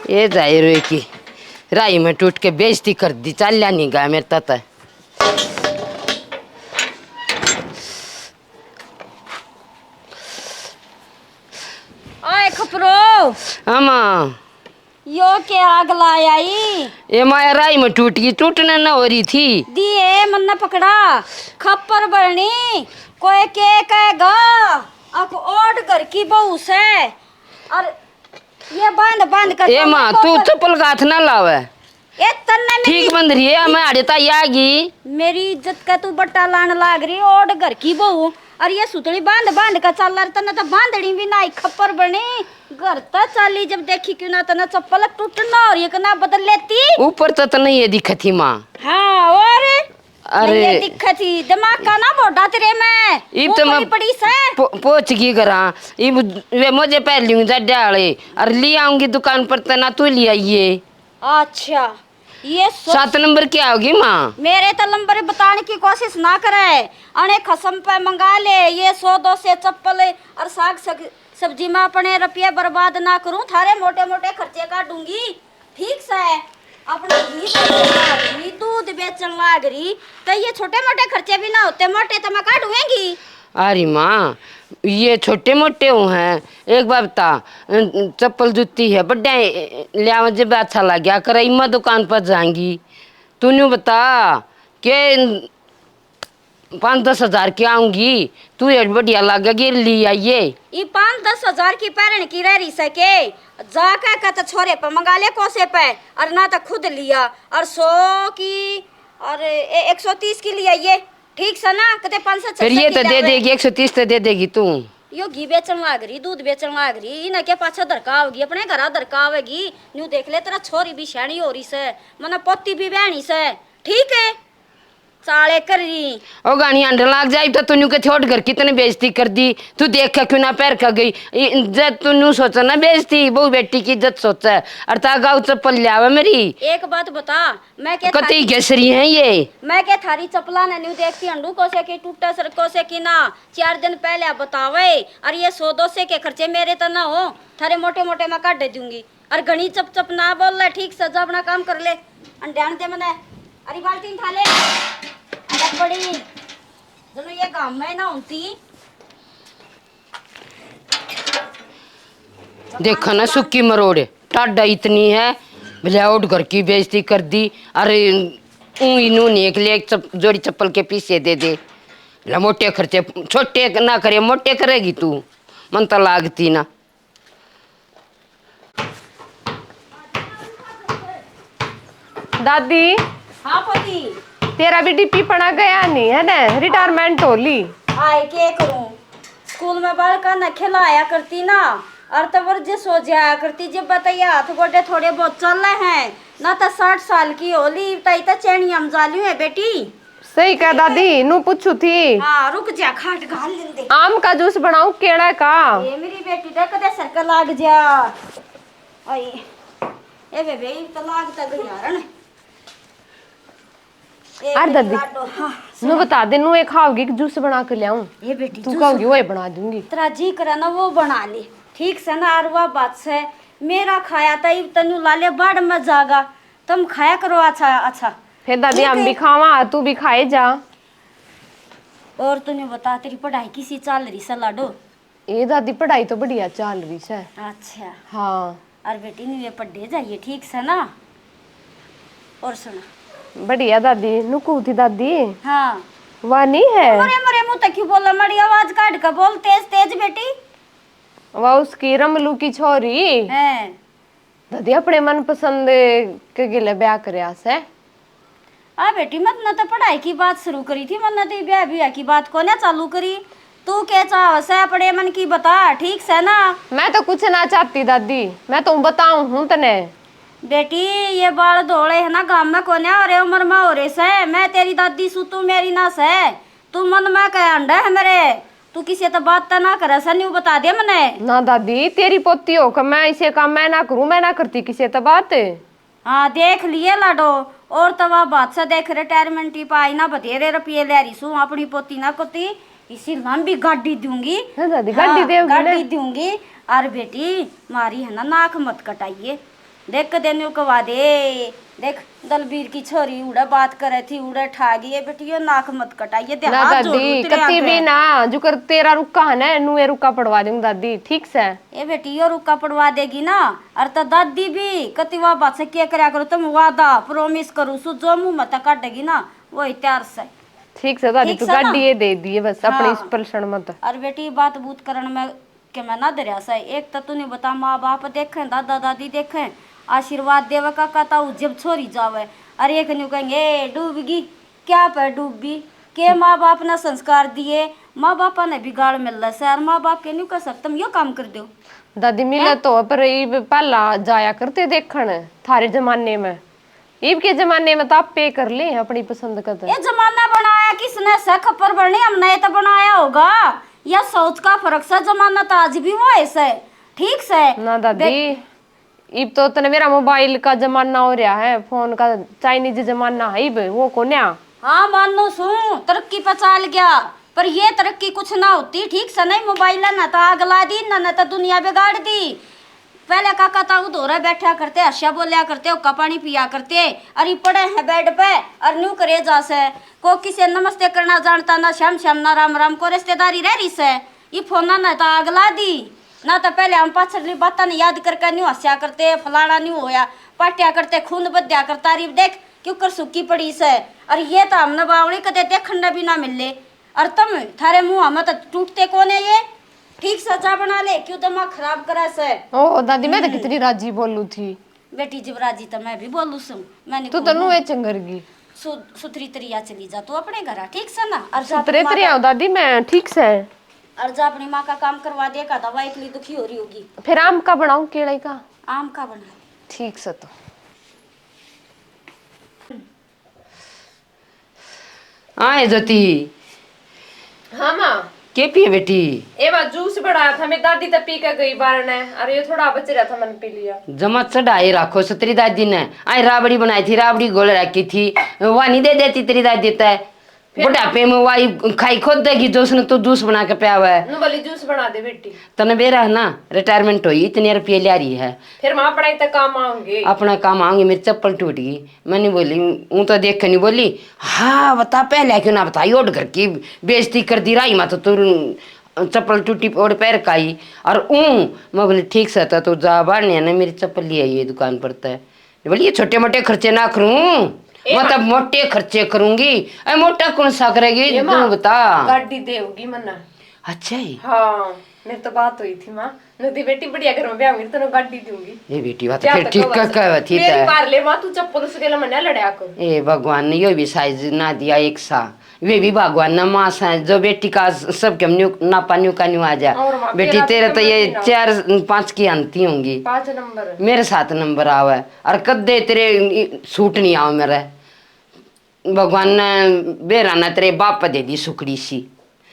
ये जाए रे की राई में टूट के बेइज्जती कर दी। चल नहीं गया मेरे तत। ओए खपरो आमा यो के आग लायाई। ये माया राई में टूट गई, टूटने न हो रही थी। दिए मन पकड़ा खप्पर बरनी कोई के कहेगा अब ओट घर की बहू से और ये बांध बांध कर ए माँ तू चप्पल का हाथ ना लावे। ए तन्ने ठीक बंद रही है मैं अड़ता आगी। मेरी इज्जत का तू बट्टा लान लाग रही ओट घर की बहू और ये सुतड़ी बांध बांध का चल रहा तन्ने तो बांधड़ी भी ना खप्पर बनी घर तो चाली जब देखी क्यों ना तना चप्पल टूटना और ये ना बदल लेती ऊपर तो नहीं ये दिखत थी माँ। हाँ और अरे ये दिक्कत थी दिमाग का ना बोटा तेरे में इब तो मैं पड़ी से पोच की करा इब वे मुझे पहले हूँ डाले और ले आऊंगी दुकान पर तो ना तू ले आइए। अच्छा ये 7 नंबर की आओगी माँ। मेरे तो नंबर बताने की कोशिश ना करे अने खसम पे मंगा ले ये 100 से चप्पल और साग सब्जी में अपने रुपये बर्बाद ना करूं थारे मोटे मोटे खर्चे काटूंगी ठीक से अपना घी बेचन लाग रही दूध बेचन लाग रही तो ये छोटे मोटे खर्चे भी ना होते मोटे तो मैं काटूंगी। अरे माँ ये छोटे मोटे हो हैं एक बार बता चप्पल जूती है बड्डे लिया जब अच्छा लग गया कर इमा दुकान पर जाएंगी तूने बता के 5-10 हजार की आऊंगी तू ये बढ़िया लगेगी ली आइए। ये 5-10 हजार की पैरण की रह रही सके जाकर का तो छोरे पे मंगा ले कोसे पे और ना तो खुद लिया और 100 की और 130 की लिया ये ठीक से ना कते 500 फिर ये तो दे देगी 130 तो दे देगी तू। यो घी बेचन लाग रही दूध बेचन लाग रही इन्हें क्या पाछा दरकावगी अपने घर दरकावेगी न्यू देख ले तेरा छोरी भी शैणी हो रही से मना पोती भी बहनी से ठीक है चाले कर रही ओ गानी अंडर लाग जाए तो तूने के छोड़ कर कितने बेइज्जती कर दी तू देख के क्यों ना पैर खा गई इज्जत तूने सोचा ना बेइज्जती बहु बेटी की इज्जत सोचा और ता गाँव चप्पल ले आवे मेरी। एक बात बता मैं क्या कतई घसरी है ये मैं क्या थारी चप्पला ने न्यू देखती अंडू को से की टूटा सर को से की ना 4 दिन पहले बतावे और ये 100-200 के खर्चे मेरे तो ना हो थारे मोटे मोटे मैं काट दे दूंगी और घनी चप चप ना बोल ले ठीक से जा अपना काम कर ले अंडान दे मने अरे बाल्टी उठा ले अरे बड़ी चलो ये काम में ना होती देखा ना सुक्की मरोड़े टाडा इतनी है भले घर की बेइज्जती कर दी। अरे इन्होंने एक ले जोड़ी चप्पल के पीछे दे दे मोटे खर्चे छोटे ना करे मोटे करेगी तू मन तो लागती ना। दादी हाँ पति तेरा भी डीपी पढ़ा गया नहीं है ना रिटायरमेंट हो ली आए के करूं स्कूल में बाल का न खिलाया करती ना और तो वर्जिश हो जाया करती जब बताइए हाथ गोडे थोड़े बहुत चल रहे हैं ना तो 60 साल की होली तई तो चैनी हम जाली है बेटी। सही कह दादी नू पूछू थी। हाँ रुक जा खाट घाल लेंदे आम का जूस बनाऊं केड़ा का ये मेरी बेटी देख दे सर्कल लाग जा आई ए बेबे तो लाग त गई यार अरे दादी हाँ नू बता दे नू एक खाओगी कि जूस बना कर लाऊं ये बेटी तू कहोगी वो बना दूंगी तेरा जी करा ना वो बना ले ठीक से ना अरवा बात से मेरा खाया था तनु लाले बाड़ में जागा तुम खाया करो अच्छा अच्छा फिर दादी हम भी खावा तू भी खाए जा। और तूने बता तेरी पढ़ाई किसी चल रही से लाडो ये दादी पढ़ाई तो बढ़िया चल रही है। अच्छा हाँ और बेटी ने ये पढ़े जाइए ठीक से ना और सुना बढ़िया दादी नुकू थी दादी हाँ वह नहीं है मरे मरे मुंह तक क्यों बोला मड़ी आवाज काट कर बोल तेज तेज बेटी वह उसकी रमलू की छोरी है दादी अपने मन पसंद के गिले ब्याह करया से आ बेटी मत न तो पढ़ाई की बात शुरू करी थी मन तो ब्याह ब्याह की बात को ना चालू करी तू क्या चाह से अपने मन की बता ठीक से ना। मैं तो कुछ ना चाहती दादी मैं तो बताऊं हूं तने बेटी ये बाल धोले है ना गांव में कोने और उम्र में हो रहे से मैं तेरी दादी सु तू मेरी ना से तू मन में कह अंडा है मेरे तू किसी तो बात तो ना करे सन यू बता दे मने ना दादी तेरी पोती हो कि मैं इसे काम मैं ना करूं मैं ना करती किसी तो बात। हाँ देख लिए लाडो और तवा बात से देख रिटायरमेंट ही पाई ना बतेरे रुपये ले रही सू अपनी पोती ना कोती इसी लंबी गाड़ी दूंगी दादी गाड़ी देगी गाड़ी दूंगी और बेटी मारी है ना नाक मत कटाइए देख के देने कवा दे। देख दलबीर की छोरी उड़े बात करे थी, उड़े ठागी ये बेटियो नाक मत कटाइए दे ना हाथ जोड़ू दादी तेरे कति भी आगे। ना जो कर तेरा रुका है ना नुए रुका पड़वा दूंगी दादी ठीक से। ये बेटियो रुका पड़वा देगी ना। अरे तो दादी भी कतिवा बात से क्या करया करो तुम, वादा प्रॉमिस करू सु जो मुंह मत काटेगी ना वही त्यार से। ठीक से दादी ठीक तू से ना? गाड़ी ये दे दिए बस अपनी हाँ। इस पलसण मत। अरे बेटी बात बूत करण में के मैं ना दरिया से एक तो तूने बता माँ बाप देखे दादा दादी देखे आशीर्वाद देवे का कहता जब छोरी जावे। अरे एक न्यू कहेंगे "ए, डूबगी क्या पे डूबी के माँ बाप ने संस्कार दिए, माँ बापा ने बिगाड़ मिल रहा है और माँ बाप के न्यू कह सकते यो काम कर दो। दादी मिले तो पर ये पहला जाया करते देखण थारे जमाने में, ईब के जमाने में तो आप पे कर ले अपनी पसंद का। ये जमाना बनाया किसने से खपर बनी हमने तो बनाया होगा या सोच का फर्क से जमाना तो आज भी वो ऐसे ठीक से ना दादी इब तो तने मेरा मोबाइल का जमाना हो रहा है, फोन का चाइनीज जमाना है इब वो कोन्या। हाँ मानो सू तरक्की पे चल गया पर ये तरक्की कुछ ना होती ठीक से नहीं। मोबाइल ना तो आग ला दी ना तो दुनिया बिगाड़ दी। पहले काका ताऊ धोरे बैठा करते हर्षा बोलिया करते हुक्का पानी पिया करते अरे पड़े हैं बेड पे और न्यू करे जा से को किसी नमस्ते करना जानता ना श्याम श्याम ना राम राम को रिश्तेदारी रह रही से ये फोन ना तो आग ला दी ना। तो पहले हम पाछली बात नहीं याद करके न्यू हंसा करते फलाना न्यू होया पाटिया करते खून बद्या करता अरे देख क्यों कर सुखी पड़ी से। और ये तो हमने बावड़ी कदे देखने भी ना मिले और तुम थारे मुँह में तो टूटते कौन है ये ठीक सचा बना ले क्यों दिमाग खराब करा से। ओ दादी मैं तो कितनी राजी बोलू थी बेटी जबराजी तो मैं भी बोलू सू मैंने तू तो नुए चंगरगी सुथरी तरिया चली जा तू अपने घर ठीक से ना। और सुतरे तेरे आओ दादी मैं ठीक से। और जा अपनी माँ का काम करवा देगा दवा इतनी दुखी हो रही होगी। फिर आम का बनाऊं केले का? आम का बना ठीक से तो आए ज्योति हाँ माँ के पिए बेटी? ए बार जूस बढ़ाया था मेरी दादी तो पी के गई बार ने, अरे ये थोड़ा बच रहा था मैंने पी लिया। जमा चढ़ाई रखो सो तेरी दादी ने आई राबड़ी बनाई थी, राबड़ी गोल रखी थी वह नहीं दे देती तेरी दादी तय बुढ़ापे में वाई खाई खुद देगी जो उसने तो जूस बना के पिया हुआ है। नु वाली जूस बना दे बेटी। तने बेरा है ना रिटायरमेंट हुई इतने रुपये ले रही है फिर माँ पढ़ाई तक काम आऊंगी अपना काम आऊंगी। मेरी चप्पल टूट गई मैंने बोली हूँ तो देख के नहीं बोली हाँ बता पहले क्यों ना बताई ओट घर की बेइज्जती कर दी राई माँ तो तू चप्पल टूटी और पैर काई और मैं बोली ठीक से था तो जा बाढ़ ना मेरी चप्पल ले आई दुकान पर तय बोली ये छोटे मोटे खर्चे ना करूँ मतलब मोटे खर्चे करूंगी। अरे मोटा कौन सा करेगी तू बता? गाड़ी देगी मना। अच्छा ही हाँ मेरी तो बात हुई थी माँ नदी बेटी बढ़िया घर में ब्याह होगी तो गाड़ी दूंगी। ये बेटी बात फिर ठीक कर थी मेरी पार ले माँ तू चप्पल उसके लिए मना लड़या कर। ए भगवान ने ये भी साइज ना दिया एक सा वे भी भगवान ना माँ सा जो बेटी का सब के नापा न्यू का न्यू आ जा बेटी तेरे तो ये 4-5 की आंती होंगी 5 नंबर मेरे 7 नंबर आवे और कदे तेरे सूट नहीं आओ मेरे भगवान ने बेरा ना तेरे बाप दे दी सुकड़ी सी।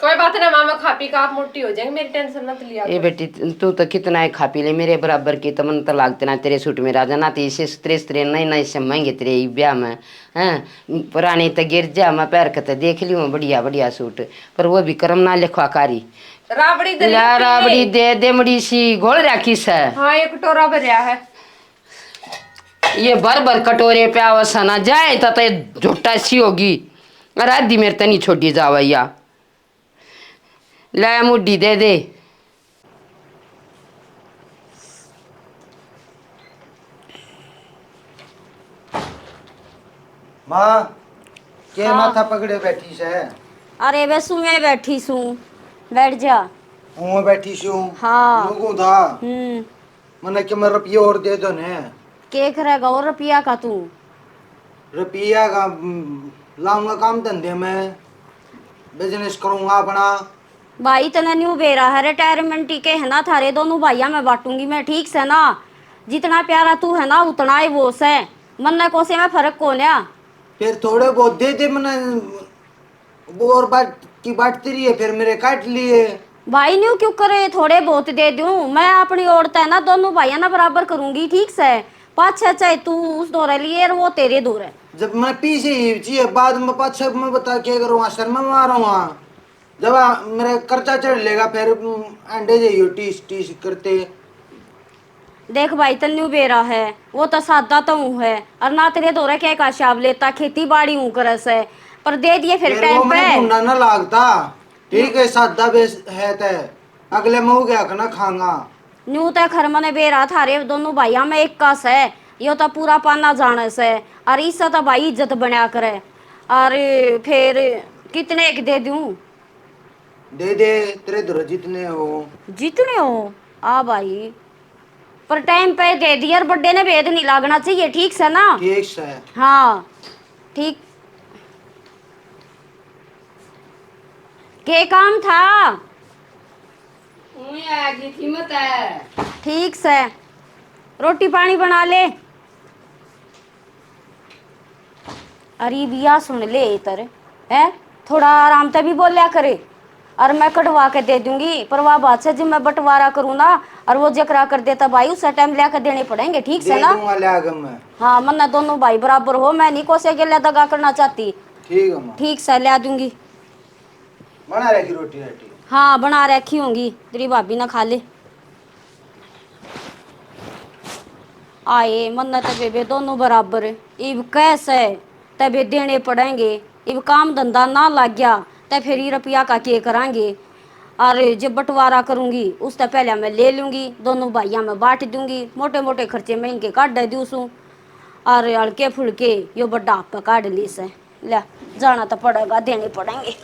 कोई बात ना मामा खा पी का आप मोटी हो जाएंगे मेरी टेंशन मत लिया। ए बेटी तू तो कितना है खा पी ले मेरे बराबर की तो मन तो लागते ना तेरे सूट में राजा ना तो इसे स्त्रे नए से महंगे तेरे ब्याह में हैं पुराने तो गिर जा मैं पैर के तो देख लियो बढ़िया बढ़िया सूट पर वो भी कर्म ना लिखवा कारी राबड़ी दे दे मड़ी सी घोल रखी से। हाँ एक कटोरा भरिया है ये भर कटोरे पे आवसा ना जाए तो झोटा सी होगी और आधी मेरे तनी छोटी जावैया लाया मुड्डी दे दे। माँ के माथा पकड़े बैठी से? अरे बे सुमे बैठी सू बैठ जा। हूँ बैठी सी हूँ। हाँ लोगों था मने कि मैं रुपये और दे दो ने के करेगा और रुपया का तू? रुपया का लाऊंगा काम धंधे में बिजनेस करूंगा अपना। भाई तना न्यू बेरा है रिटायरमेंट के है ना थारे दोनों भाइया मैं बांटूंगी मैं ठीक से ना। जितना प्यारा तू है ना उतना ही वो से मन को से में फर्क कौन है। फिर थोड़े बहुत दे दे मैंने वो और बांटती रही है फिर मेरे काट लिए। भाई न्यू क्यों करे थोड़े बहुत दे दूं मैं अपनी औरत है ना दोनों भाइया ना बराबर करूंगी ठीक से। 5-6 चाहे तू उस दौरे लिए और वो तेरे दौर है। जब मैं पीछे ही चाहिए बाद में 5-6 में बता क्या करूँगा शर्मा में आ रहा हूँ जब मेरा कर्जा चढ़ लेगा फिर अंडे जाइयो टीस टीस करते। देख भाई तन्यू बेरा है वो तो सादा तो हूँ है और ना तेरे दौरे क्या का शाब लेता खेती बाड़ी हूँ करस है पर दे दिए फिर वो टाइम मैंने पे ढूंढना ना लागता। ठीक है सादा बेस है तय अगले मुँह गया खाना खांगा। न्यू तो खर मने बेरा थारे दोनों भाइया में एक कस है यो तो पूरा पाना जानस है और इससे तो भाई इज्जत बना करे और फिर कितने एक दे दूं दे दे तेरे धुर जितने हो। जितने हो आ भाई पर टाइम पे दे दिया और बड्डे ने भेद नहीं लागना चाहिए ठीक से ना ठीक से। हाँ ठीक के काम था कीमत है। ठीक से रोटी पानी बना ले अरे बिया सुन ले इतर है थोड़ा आराम से भी बोलिया करे और मैं कटवा के दे दूंगी पर वह बात से जब मैं बंटवारा करूँ ना और वो जकरा कर देता भाई उस टाइम लेकर देने पड़ेंगे ठीक से दे ना दूंगा ले आगे मैं। हाँ मन्ना दोनों भाई बराबर हो मैं नहीं कोसे के लिए दगा करना चाहती ठीक है माँ। ठीक से ले दूंगी बना रखी रोटी रोटी। हाँ बना रखी होंगी तेरी भाभी ना खा ले आए मन्नत बेबे दोनों बराबर इब कैसे तबे देने पड़ेंगे इब काम धंधा ना लग गया तो फिर ये रुपया का के करांगे और जब बंटवारा करूंगी उससे पहले मैं ले लूंगी दोनों भाइयों में बांट दूंगी मोटे मोटे खर्चे मैं इनके काट दे दूँ और हल्के फुलके यो बड्डा आप काट ली से ले जाना तो पड़ेगा देने पड़ेंगे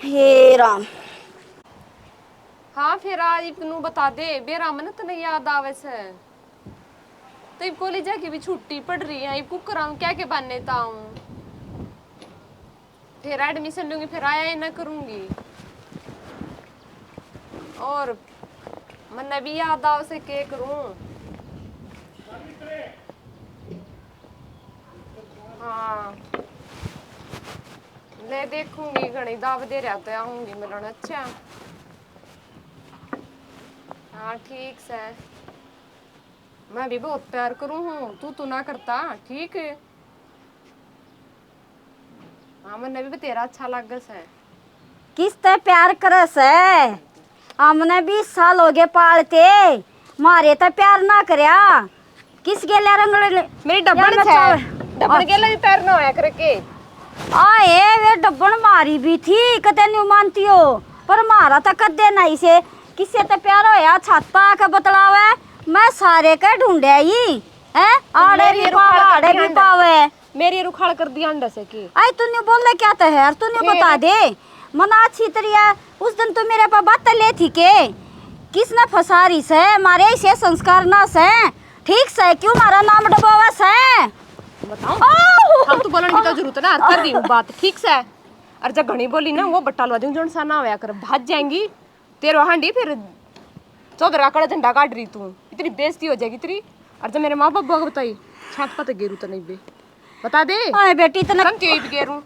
हे राम हाँ फिर आज इतनू बता दे बेरा मन तो नहीं याद आवे से तो इब कॉलेज की भी छुट्टी पड़ रही है इब कुकर आऊँ क्या के बनने ताऊँ फिर एडमिशन लूंगी फिर आया ही ना करूंगी और मन भी याद आवे से के करूँ हाँ ले देखूंगी घनी दाव दे रहा तो आऊंगी मिलन अच्छा हाँ ठीक से मैं भी बहुत प्यार करूँ हूँ तू ना करता ठीक है हाँ मैंने भी तेरा अच्छा लग से किस ते प्यार करस है हमने 20 साल हो गए पालते मारे तो प्यार ना करया किस गेले रंगले मेरी डब्बन है डब्बन गेले भी प्यार ना होया करके आए वे डब्बन मारी भी थी कदे नहीं मानती हो पर मारा तो कदे नहीं से किससे तो प्यार होया छत पा के बतलावे मैं सारे के ढूंढे ही है आड़े भी पावे मेरी रुखाड़ कर दिया अंडा से की आई तूने बोलने क्या तो है तूने बता दे मना अच्छी तरिया उस दिन तो मेरे पास बात ले थी के किसने फंसा रही से मारे से संस्कार ना से ठीक से क्यों मारा नाम डबावा से बताओ हम तो बोलने की तो जरूरत ना कर रही हूँ बात ठीक से और जब घनी बोली ना वो बट्टा लवा दूँ जोन सा ना होया कर भाज जाएंगी तेरे हांडी फिर चौधरा कड़ा झंडा काट रही तू इतनी बेइज्जती हो जाएगी तेरी और जब मेरे माँ बाप को बताई छात पत गेरू तो नहीं बे बता दे आए बेटी तना कम क्यों भी गेरू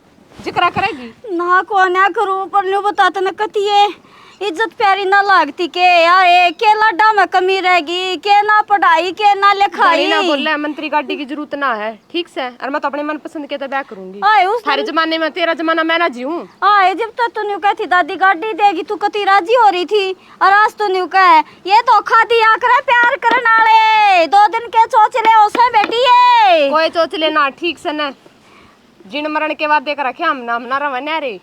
जिक्रा करेगी ना को ना करूं पर न्यू बता तना कती है इज्जत प्यारी ना लागती के यार के लाडा में कमी रहेगी के ना पढ़ाई के ना लिखाई ना बोल रहा है मंत्री गाड़ी की जरूरत ना है ठीक से और मैं तो अपने मन पसंद के तो ब्याह करूंगी आए उस थारे जमाने में तेरा जमाना मैं ना जीऊं आए जब तक तू न्यू कहती दादी गाड़ी देगी तू कती राजी हो रही थी और आज तू न्यू कहे ये धोखा दिया करे प्यार करने वाले 2 दिन के चोचले उसे बेटी है कोई चोच लेना ठीक से न जिन मरण के बाद देख रखे हम नाम ना रवने रे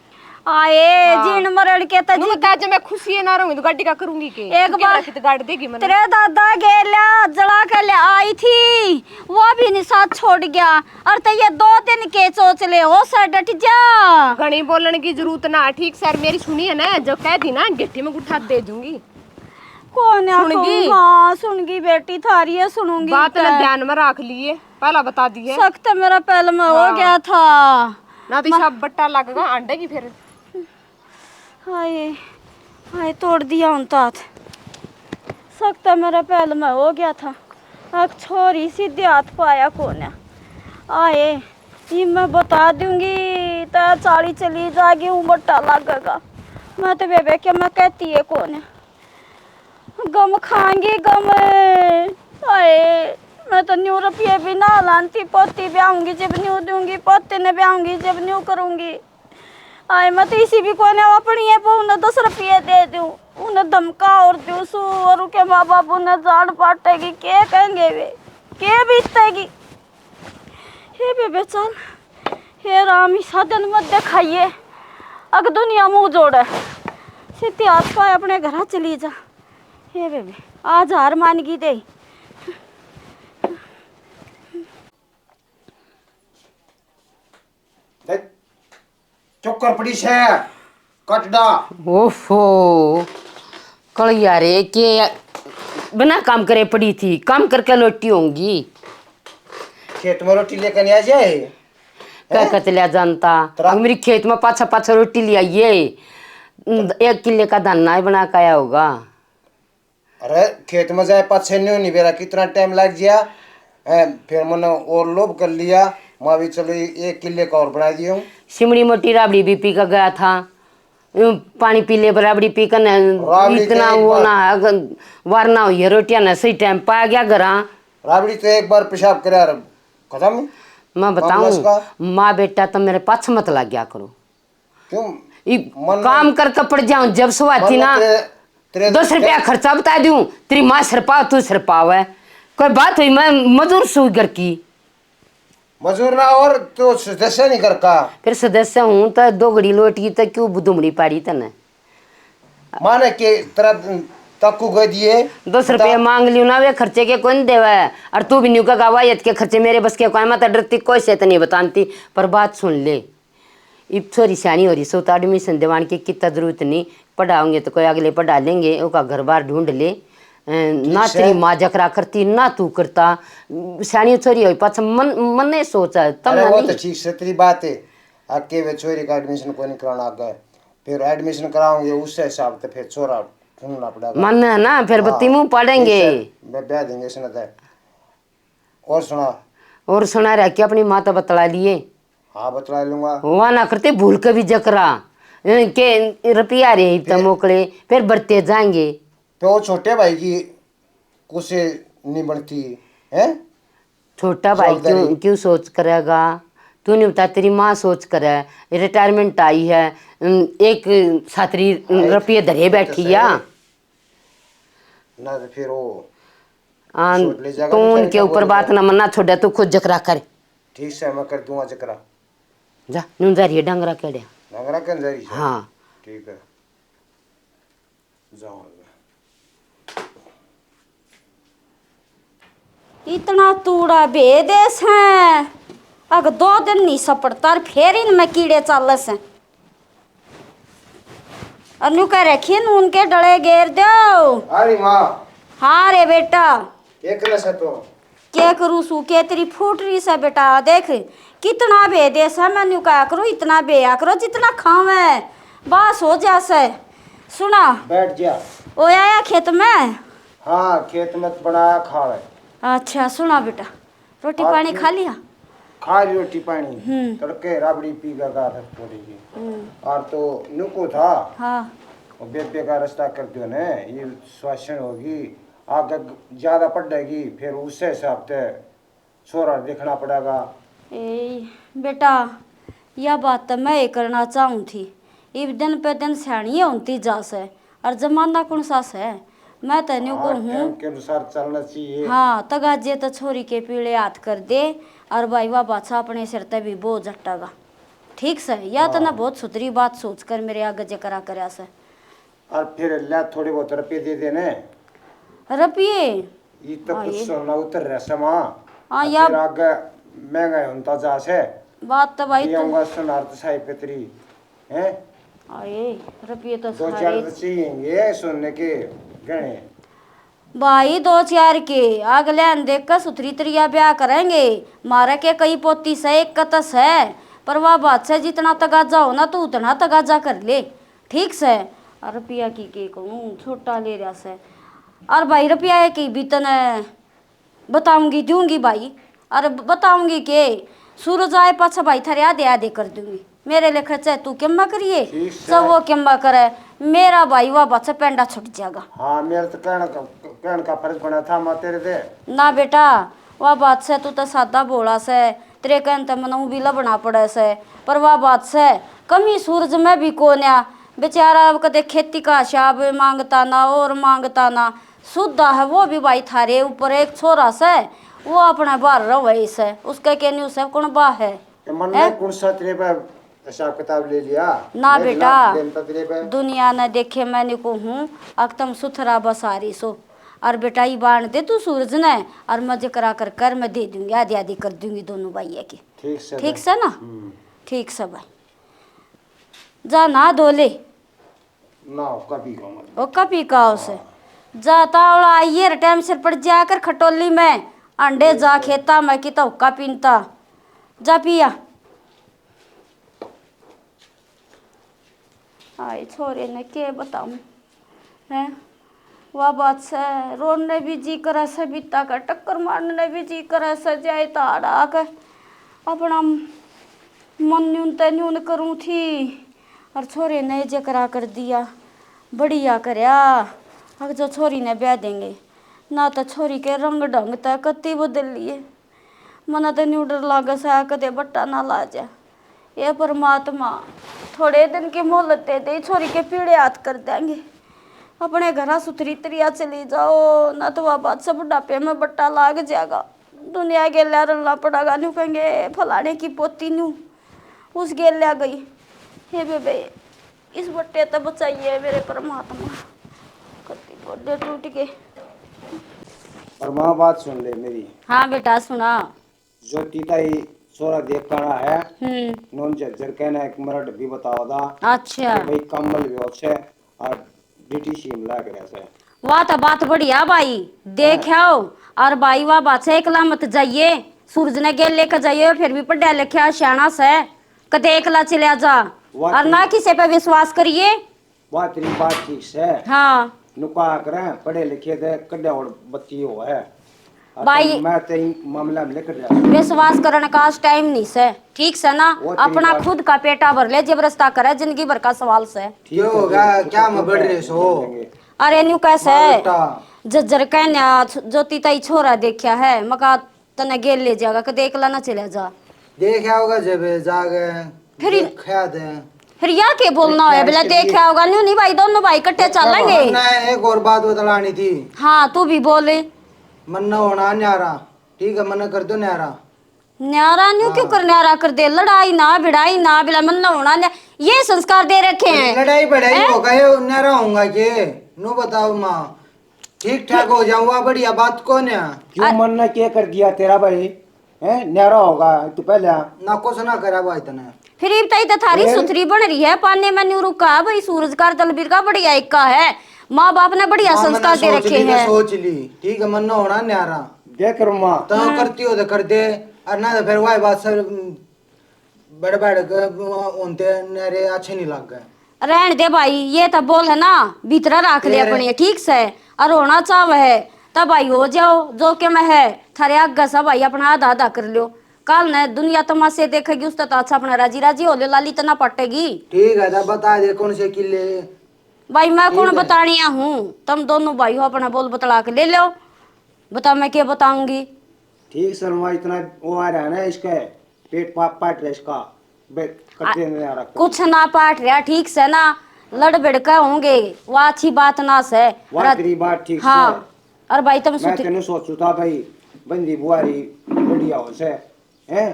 आए जीन मरण के तो जी बता जब मैं खुशी ना रहूंगी तो गाड़ी का करूंगी के एक बार तो गाड़ी देगी मैंने तेरे दादा गेला जला के ले आई थी वो भी नहीं साथ छोड़ गया और तो ये 2 दिन के चोचले हो सर डट जा घनी बोलने की जरूरत ना ठीक सर मेरी सुनी है ना जो कह दी ना गिट्टी में गुठा दे दूंगी कौन है सुनगी? हाँ सुनगी बेटी थारी है सुनूंगी बात ना ध्यान में रख लिए पहला बता दिए सख्त मेरा पहले में हो गया था ना तो सब बट्टा लगेगा अंडे की फिर हाय हाय तोड़ दिया उन तात सख्त मेरा पहले में हो गया था अब छोरी सीधे हाथ पाया कौन है आए ये मैं बता दूंगी तो चाली चली जाएगी हूँ बट्टा लगेगा मैं तो बेबे के मैं कहती है कौन है गम खाएंगी गम आए मैं तो न्यू रुपये भी ना लानती पोती ब्याहूंगी जब न्यू दूंगी पोते ने ब्याहूंगी जब न्यू करूंगी आए मैं तो इसी भी कोने अपनी है पर उन्हें 10 रुपये दे दूं, उन्हें धमका और दूं सू और उनके माँ बाप उन्हें जान पाटेगी, क्या कहेंगे वे, क्या बीतेगी। हे बेबे चल, हे राम ही साधन मत दिखाइए, अग दुनिया मुंह जोड़े, सीधी हाथ पाए अपने घर चली जा। हे बेबे आज हार मान गई दे। चक्कर पड़ी से कटड़ा। ओफो कलिया रे के बिना काम करे पड़ी थी, काम करके लौटी होंगी। खेत में रोटी लेकर नहीं आ जाए क्या कतलिया जानता, अब मेरी खेत में पाछा पाछा रोटी ले आइए, 1 किले का दाना ही बना के आया होगा। अरे खेत में जाए पाछे नहीं बेरा कितना टाइम लग गया। फिर मैंने और लोभ कर लिया, मैं भी चलो 1 किले का और बना दिया हूँ। सिमड़ी मोटी राबड़ी भी पी कर गया था, पानी पी ले बराबड़ी पी कर इतना वो ना वारना हुई है, रोटियां ना सही टाइम पा गया घरा। राबड़ी तो एक बार पेशाब करे खत्म। मैं बताऊं माँ बेटा तो मेरे पाछ मत लग गया करो, क्यों काम करके पड़ जाऊं जब सुबह थी ना 10 रुपया खर्चा बता दूं, तेरी माँ सिर पाव तू सिर पाव है, कोई बात हुई मैं मजदूर सू घर की मजदूर ना और तो सदस्य नहीं करता। फिर सदस्य हूँ तो 2 घड़ी लोट की तो क्यों बुदुमड़ी पाड़ी तने माने के तरफ तक्कू गए दिए 10 रुपये मांग लियो ना वे खर्चे के कौन देवा है, और तू भी न्यू का गवायत के खर्चे मेरे बस के कोई मत डरती कोई से तो नहीं बताती। पर बात सुन ले, इब छोरी सियानी हो रही सो तो एडमिशन दिवान की कितना जरूरत नहीं, पढ़ाओगे तो कोई अगले पढ़ा लेंगे, उसका घर बार ढूंढ ले, ना तेरी माँ जकरा करती ना तू करता, सियानी छोरी हो पाछा मन ने सोचा तब वो तो ठीक से तेरी बात है। आके वे छोरी का एडमिशन कोई नहीं कराना गए, फिर एडमिशन कराओगे उससे हिसाब से फिर छोरा ढूंढना पड़ेगा। मन है ना फिर बत्ती मुँह पढ़ेंगे, ब्याह देंगे इसने तो। और सुना रहा कि अपनी माँ तो बतला लिए। हाँ बतला लूंगा। वहाँ ना करते भूल के भी जकरा के रुपया रे तब मोकले फिर बढ़ते जाएंगे। तो वो छोटे भाई की कुछ नहीं बनती है, छोटा भाई क्यों क्यों सोच करेगा, तू नहीं बता तेरी माँ सोच करे, रिटायरमेंट आई है, 1 छात्री रुपये धरे बैठी या ना, तो फिर वो तो उनके ऊपर बात ना मना छोड़ा, तू खुद जकरा कर। ठीक से मैं कर दूंगा जकरा, जा नुन जा रही है डंगरा केड़े डंगरा के अंदर ही। हाँ ठीक है जाओ। इतना तूड़ा बेदेश है, अगर 2 दिन नहीं सपड़ता फिर इनमें कीड़े चालस हैं। अनु कह रखी नून के डले घेर दो। अरे माँ हाँ रे बेटा तो क्या करूँ सूखे तेरी फूट रही से बेटा, देख कितना बेदेश है, मैं कहा करो इतना बेया करो जितना खावे बस हो जासे। सुना बैठ जा। ओ आया खेत में? हाँ खेत में बनाया खावे। अच्छा सुना बेटा, रोटी पानी खा लिया? खा ली रोटी पानी, तड़के राबड़ी पी कर गया था थोड़ी सी, और तो नुको था। हाँ और बेबे का रास्ता कर दो ना, ये श्वासन होगी आगे ज्यादा पड़ेगी, फिर उससे हिसाब से छोरा देखना पड़ेगा। ए बेटा यह बात तो मैं करना चाहूँ थी, इब दिन पे दिन सैनी होती जा से, और जमाना कौन सा है, मैं तेन को हूँ के अनुसार चलना चाहिए। हाँ तगाजे तो छोरी के पीले हाथ कर दे, और भाई वाह बादशाह अपने सिर ते भी बोझ हटागा। ठीक से या तो ना बहुत सुथरी बात सोच कर मेरे आगे जकरा करया से। और फिर ला थोड़ी बहुत रुपये दे देने। रुपये ये तो कुछ सोना उतर रहा समा। हाँ या आगे महंगा होता जा से बात तो भाई तो सोनार तो साई पेतरी हैं। आए रुपये तो 2-4 तो चाहिए सोने के गहने भाई, 2-4 के अगले देख कर सुथरी तरिया ब्याह करेंगे, मारे के कई पोती से एक कतस है, पर वह बात से जितना तगाजा हो ना तो उतना तगाजा कर ले। ठीक से और रुपया की के कहूँ छोटा ले रहा से, और भाई रुपया की भी तने बताऊंगी दूंगी भाई, अरे बताऊंगी के सूरज आए पाछा भाई थारे आधे कर दूंगी, मेरे लिए खर्चा तू किम्बा करिए सब वो किम्बा करे, मेरा भाई वह बच्चा पेंडा छुट जाएगा। हाँ मेरा तो कहने का फर्ज बना था मैं तेरे दे ना बेटा वह बात से तू तो सादा बोला से, तेरे कहन त मनु भी लबना पड़े से, पर वह बात से कमी सूरज में भी कोन्या बेचारा कदे खेती का हिसाब मांगता ना और मांगता ना, शुद्धा है वो भी भाई थारे ऊपर एक छोरा से वो अपना बाहर रहे से उसके के न्यू से कौन बा है मन ने कौन सा तेरे पे हिसाब किताब ले लिया ना बेटा, तेरे पे दुनिया ने देखे मैंने को हूँ अकतम सुथरा बसारी सो, और बेटा ये बांध दे तू सूरज ने और मजे करा कर मैं दे दूंगी, आधी आधी कर दूंगी दोनों भाई की। ठीक से ना? ठीक से भाई, जा ना धोले ना कभी ओ कभी का उसे जाता और ये टाइम से पड़ जाकर खटोली में अंडे जा खेता मैं की तो हुक्का पीनता जा पिया। आई छोरे ने के बताऊं है वह बात से रोने भी जी करे से बीता कर टक्कर मारने भी जी करे से जाए ताड़ा कर अपना मन न्यून ते न्यून करूँ थी और छोरे ने जे करा कर दिया बढ़िया करया। अब जो छोरी ने ब्याह देंगे ना तो छोरी के रंग ढंग तक कति बदल लिए, मना तो न्यू डर लागे सा कदे बट्टा ना ला जा। ये परमात्मा थोड़े दिन की मोहलत दे दे छोरी के पीड़े हाथ कर देंगे, अपने घर सुथरी तरिया चली जाओ ना तो वह बात से बुढ़ापे में बट्टा लाग जाएगा, दुनिया गेल्या रलना पड़ेगा। न्यू कहेंगे फलाने की पोती न्यू उस गेल्या गई, हे बेबे इस बट्टे तो बचाइए मेरे परमात्मा, कति बड़े टूट के। और माँ बात सुन ले मेरी। हाँ बेटा सुना। जो तीताई सोरा देख कर है नॉन जर्जर कहना एक मरड भी बताओ दा। अच्छा भाई कम्बल भी अच्छे और डीटीसी में लग रहा है। वाह तो बात बढ़िया भाई देख आओ, और भाई वाह बात से एकला मत जाइए, सूरज ने गेल लेकर जाइए फिर भी पढ़ा लिखा सियाना से कदे एकला चला जा और ना किसी पे विश्वास करिए। बात तेरी बात ठीक है। हाँ नुका करें पढ़े लिखे थे कड्डा और बत्ती हो है भाई, मैं तेरी मामला में लेकर जा विश्वास करने का टाइम नहीं से, ठीक से ना अपना खुद का पेटा भर ले जबरदस्ता करे जिंदगी भर का सवाल से। क्यों होगा क्या मैं बढ़ रहे सो। अरे न्यू कैसे जज्जर कहना जो तीताई छोरा देखा है मका तने गेल ले जाएगा कदे एकला ना चले जा। देखा होगा जब जागे फिर या के बोलना है बोला देखा होगा न्यू नहीं भाई दोनों भाई इकट्ठे चलेंगे। एक और बात बतलानी थी। हाँ तू भी बोले। मन्ना होना न्यारा, ठीक है मन्ना कर दो न्यारा। न्यारा न्यू क्यों कर न्यारा कर दे, लड़ाई ना भिड़ाई ना बिला मन्ना होना ये संस्कार दे रखे हैं। लड़ाई बढ़ाई होगा ये न्यारा होगा के नो बताओ माँ, ठीक ठाक हो जाऊंगा बढ़िया बात को न्या। क्यों मन्ना क्या कर दिया तेरा भाई है न्यारा होगा तू पहले ना कुछ ना करा भाई तने फिर तई तो थारी सुथरी बन रही है पाने में न्यू रुका भाई सूरज का दलबीर का बढ़िया एक का है, माँ बाप ने बढ़िया संस्कार दे रखे हैं। सोच ली ठीक है मन्ना होना न्यारा देख माँ तो करती हो तो कर दे और ना तो फिर वही बात सब बड़े बड़े उनते न्यारे अच्छे नहीं लग गए। रहन दे भाई ये तो बोल है ना भीतरा रख ले अपने ठीक से और होना चाहे है तब भाई हो जाओ जो के मैं है थारे आगे सब भाई अपना आधा आधा कर लो, कल ने दुनिया तमाशे देखेगी उस तो अच्छा अपना राजी राजी हो ले लाली तो ना पटेगी। ठीक है बता दे कौन से किले भाई मैं कौन बतानिया हूँ, तुम दोनों भाई हो अपना बोल बतला के ले लो, बता मैं क्या बताऊंगी। ठीक सर इतना वो आ रहा है ना इसका पेट पाट रहा इसका कुछ ना पाट रहा ठीक से ना लड़ भिड़का होंगे वो अच्छी बात ना से बात ठीक हाँ और भाई तुम मैं तेने सोचू था भाई बंदी बुआरी बढ़िया हो से हैं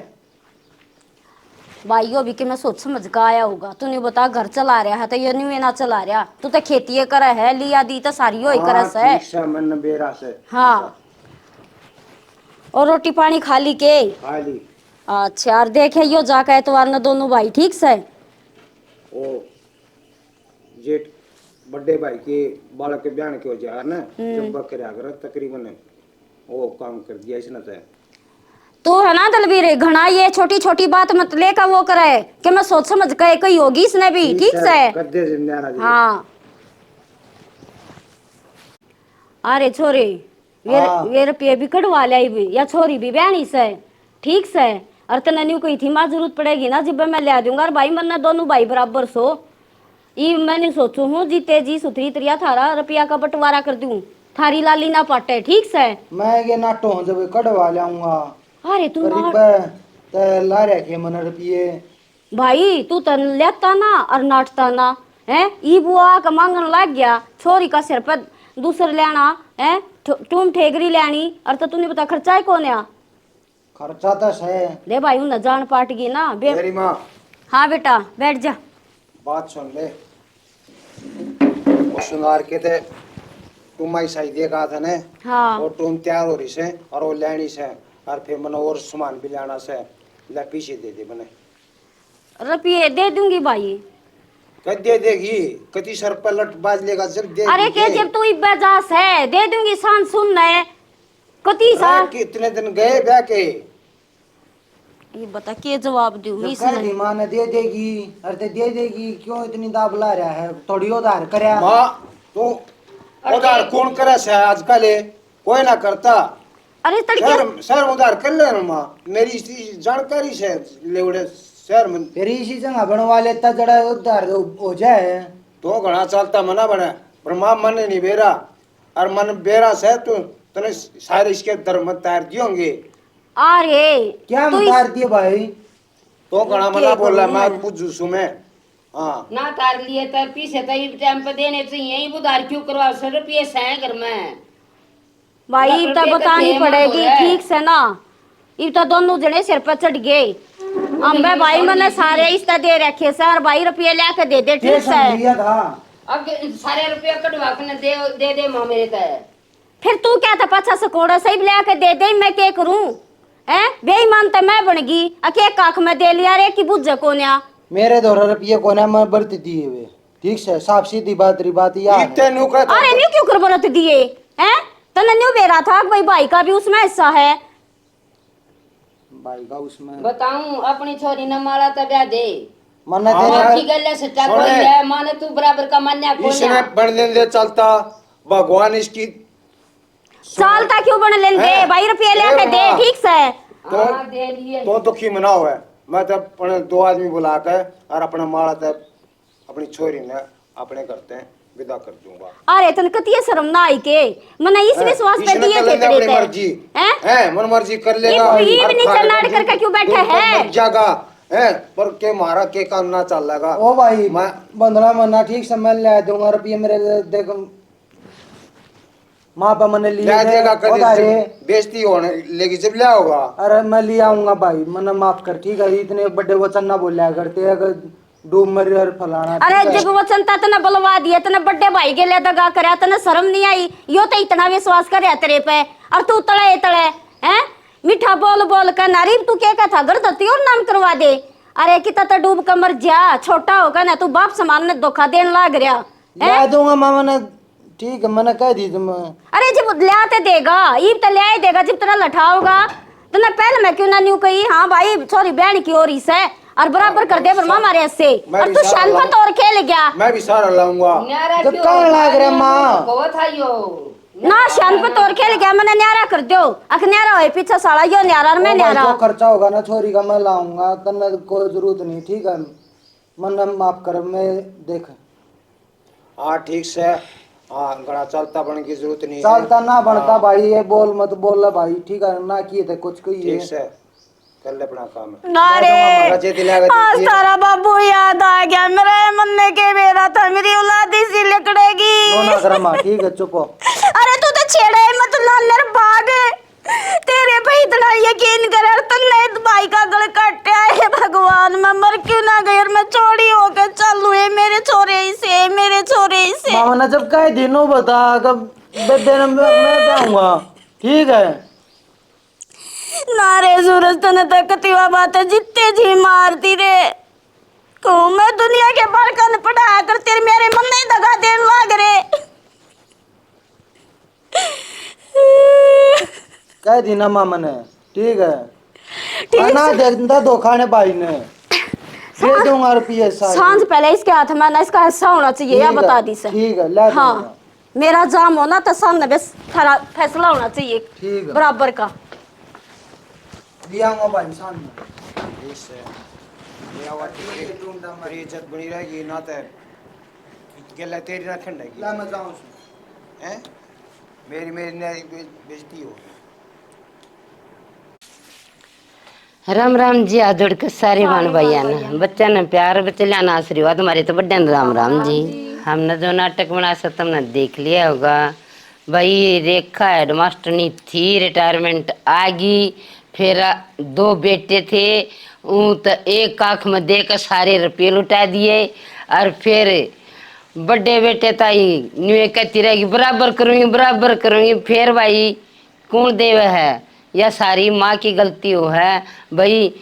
भाई यो भी कि मैं सोच समझ का आया होगा, तू नहीं बता घर चला रहा है तो ये नहीं ना चला रहा, तू तो खेती करे है लिया दी तो सारी हो करे से मन बेरा से। हाँ और रोटी पानी खा ली के खाली अच्छा और देखे यो जाके एतवार न दोनों भाई ठीक से ओ जेठ बड़े भाई के बालक के बयान के हो जा ना जब बकरे आकर तकरीबन वो काम कर दिया इसने तो है ना दलबीर घना ये छोटी छोटी बात मत लेकर वो करे कि मैं सोच समझ के कोई होगी इसने भी ठीक से। हाँ अरे छोरी ये रुपये भी कटवा ले भी या छोरी भी बयानी से ठीक से और तने न्यू कही थी माँ जरूरत पड़ेगी ना जब मैं ले दूंगा और भाई मन्ना दोनों भाई बराबर सो ये मैंने सोचू हूँ जीते जी सुथरी तरिया थारा रुपया का बंटवारा कर दूं थारी लाली ना पाटे ठीक से। मैं ये नाटो जब कटवा लाऊंगा अरे तू तो ला रखे मन रुपये। भाई तू तो लेता ना और नाटता ना है। ई बुआ का मांगन लग गया छोरी का सिर पर दूसर लेना है। तुम ठेगरी लेनी और तो तूने बता खर्चा ही कौन है। खर्चा तो है। ले भाई उन्हें जान पाट गई ना मेरी माँ हाँ बेटा बैठ जा। बात सुन ले। वो श्रृंगार के थे तुम माई सही दे कहा था ने। हाँ और तुम तैयार हो रही से और वो लेनी से और फिर मैंने और सामान भी लेना से ले पीछे दे दे मैंने। रुपये दे दूंगी भाई। कद दे देगी कति सर पलट बाज लेगा जब दे अरे के जब तू इब्बाजास है दे दूंगी शान सुन है कति सा। कितने दिन गए ब्याह के। ये बता के जवाब दूं जब इसने। कह दी माँ ने दे देगी अरे दे देगी क्यों इतनी दाब ला रहा है थोड़ी उधार करे। माँ तो उधार कौन करे से आजकल कोई ना करता। अरे तड़के सर उधार कर ले ना माँ मेरी इसी जानकारी से लेवड़े शहर में फिर इसी जगह बनवा लेता जड़ा उधार हो जाए। तो घना चलता मना बने पर माँ मन नहीं बेरा और मन बेरा से तू तने सारे इसके धर्म तैयार दिए होंगे। अरे क्या तू उतार दिए भाई। तो घना मना बोल रहा मैं पूछू सु मैं। हाँ ना तार लिए तर पीछे तो ये टाइम पे देने चाहिए यही उधार क्यों करवा 100 रुपये से घर में। भाई लाख इब तो रुपये का बतानी तेल पड़ेगी हो रहा है। ठीक से ना। इब तो दोनों जने सिर पर चढ़ गए। अम्बे भाई मैंने सारे इसका दे रखे सर भाई रुपये लेके दे दे ठीक से। लिया था अब सारे रुपये कटवा के दे दे माँ मेरे तय। फिर तू क्या था 50 करोड़ सही लेके दे दे मैं क्या करूं है। बेईमान तो मैं बन गई अके काख में दे लिया रे की बुझ कोन्या। मेरे 2 रुपये को ना मैं बरत दिए हुए ठीक से साफ सीधी बात री बात यार। इतने नु का अरे न्यू क्यों कर बरत दिए हैं। तने न्यू बेरा था भाई भाई का भी उसमें हिस्सा है। भाई का उसमें बताऊं अपनी छोरी न मारा तो ब्याह दे। मन्ना हाँ, तेरे की गल सच्चा सुने। कोई है माने तू बराबर का मान्या कोई इसने है। बन ले चलता भगवान इसकी चालता क्यों बन लेंगे हैं? भाई रुपये लेके दे हाँ। ठीक से। हाँ दे लिए। तो दुखी मनाओ है मैं तो अपने 2 आदमी बुला के और अपना माड़ा तक अपनी छोरी ने अपने करते हैं विदा कर दूंगा। अरे तन कतिये शर्म ना आई के मने इस विश्वास पे इसने दिए कर थे लेगा तेरे अपनी पे मर्जी हैं। है मन मर्जी कर लेगा। ये और भी नीचे खाने नाड़ का करके क्यों बैठे तुमको हैं? मर जाएगा है पर के मारा के काम ना चल लगा। ओ भाई मैं बंदना मन्ना ठीक से मैं ले दूंगा रुपये मेरे देखो माँ पर मैंने लिए ले देगा थे, उधारे। कभी बेइज्जती होने लेगी जब ले होगा। अरे मैं ले आऊंगा भाई मन्ना माफ कर ठीक है इतने बड़े वचन ना बोला करते अगर डूब मरी और फलाना। अरे ठीक है? जब वचन तना बलवा दिया तना बड़े भाई के लिए दगा करया तना शर्म नहीं आई। यो तो इतना विश्वास करे तेरे पे और तू तड़े तड़े हैं मीठा बोल बोल कर नारी तू क्या कहता घर धरती और नाम करवा दे। अरे कितना तो डूब कर मर जा छोटा होगा ना तू बाप समान ने धोखा देने लग रहा है। ले दूंगा मामा ने ठीक है मैंने कह दी तुम। अरे जब लाते देगा ईब तो ले देगा जब तेरा लठाओगा तो ना पहले मैं क्यों ना न्यू कही हाँ भाई सॉरी बहन की ओर से और बराबर कर दे बरमा हमारे से और तू शानपत और खेल गया। मैं भी सारा लाऊंगा। न्यारा जब क्यों कहाँ लाग रहा माँ? को था यो ना शानपत और खेल गया मैंने न्यारा कर दो अख न्यारा होए पीछे साला यो न्यारा और मैं ओ भाई, न्यारा। जो खर्चा होगा ना छोरी का मैं लाऊंगा तन्ने कोई जरूरत नहीं ठीक है मन्ना माफ कर मैं देख। हाँ ठीक से हाँ घड़ा चलता बन की जरूरत नहीं है। चलता ना बनता भाई ये बोल मत बोल भाई ठीक है ना किए थे कुछ कोई ठीक से कर ले अपना काम। नारे रजे दिलागा आज दीजिए। तारा बाबू याद आ गया मेरे मन के मेरा था मेरी औलाद इसी लिकड़ेगी। ना कर माँ ठीक है चुप हो। अरे तू तो छेड़े मत लालर भाग तेरे पे इतना यकीन कर तुमने भाई का गल काटा है भगवान मैं मर क्यों ना गई और मैं चोरी होकर चालू है मेरे छोरे से मेरे छोरे से। मामा ने जब कहे दिनों बता कब दिन मैं जाऊंगा ठीक है। नारे सूरज तने तो कतिवा बात जितने जी मारती रे को मैं दुनिया के बड़कन पढ़ा कर तेरे मेरे मन नहीं दगा देने लाग रे। कह दी ना मामा ने ठीक है ना देखता धोखा ने भाई ने दे दूंगा रुपये सारे। सांझ पहले इसके हाथ में ना इसका हिस्सा होना चाहिए या ठीक है, बता दी से। ठीक है ले हाँ दूंगा। मेरा जाम होना तो सामने बस फैसला होना चाहिए ठीक है बराबर का। लिया आऊंगा भाई सामने। ठीक से ये आवाज तेरी इज्जत बनी रहेगी ना तो गेला तेरी ना खंडेगी। ला मैं जाऊं हैं मेरी मेरी बेइज्जती हो। राम राम जी आदड़ के सारे बान भैया ना बच्चा ने प्यार बच्चा ना आशीर्वाद हमारे तो बड्डे राम राम जी। हमने जो नाटक बना सब तुमने देख लिया होगा भाई। रेखा हेडमास्टरनी थी, रिटायरमेंट आ गई। फिर दो बेटे थे, ऊ तो एक आंख में देकर सारे रुपये लुटा दिए। और फिर बड़े बेटे ताई न्यू कहती रहेगी बराबर करूंगी। फिर भाई कौन देव है, यह सारी माँ की गलती हो है भाई।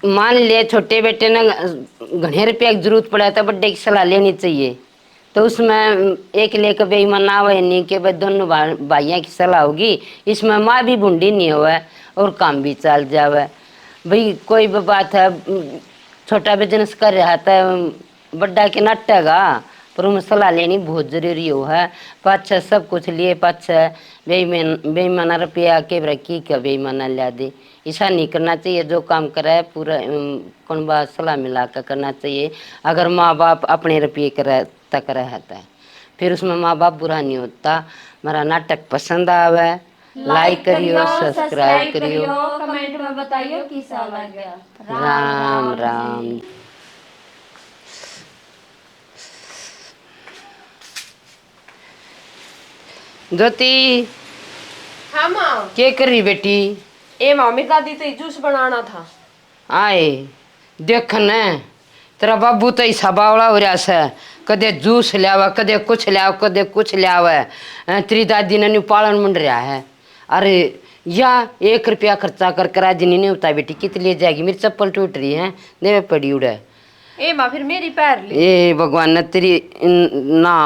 मान ले छोटे बेटे ने घने रुपये की जरूरत पड़ा तो बड्डे की सलाह लेनी चाहिए, तो उसमें एक लेकर बेईमान ना हुए नहीं कि भाई दोनों भाइयों की सलाह होगी। इसमें माँ भी बूढ़ी नहीं हुआ और काम भी चल जावे भाई। कोई भी बात है, छोटा बिजनेस कर रहा था, बड्डा के नटेगा पर उनमें सलाह लेनी बहुत जरूरी हो है। पाछा सब कुछ लिए पाछा बेईमाना रुपया के रखी क्या बेईमाना ला दे, ऐसा नहीं करना चाहिए। जो काम करा है पूरा कौन बात सलाह मिला कर करना चाहिए। अगर माँ बाप अपने रुपये तक रहता है फिर उसमें माँ बाप बुरा नहीं होता। मेरा नाटक पसंद आवे, लाइक करियो, सब्सक्राइब करियो, कमेंट में बताइए कैसा लगा। राम राम। ज्योति हाँ माँ। क्या कर रही बेटी? ए मामी दादी तो जूस बनाना था। आए देख न तेरा बाबू तो ऐसा बावड़ा हो रहा है, कदे जूस लियावा कदे कुछ लियाव कदे कुछ लियावा। तेरी दादी ने पालन मंड रहा है। अरे या 1 रुपया खर्चा कर करा जिन्हें नहीं होता बेटी कितनी ले जाएगी। मेरी चप्पल टूट रही है, देवे पड़ी उड़े। ए माँ फिर मेरी पैर ली। ए भगवान ने तेरी ना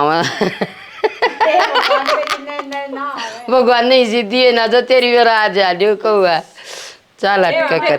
भगवान ने इसी दिए ना जो तेरी मेरा आज आ कौआ चल अटका कर।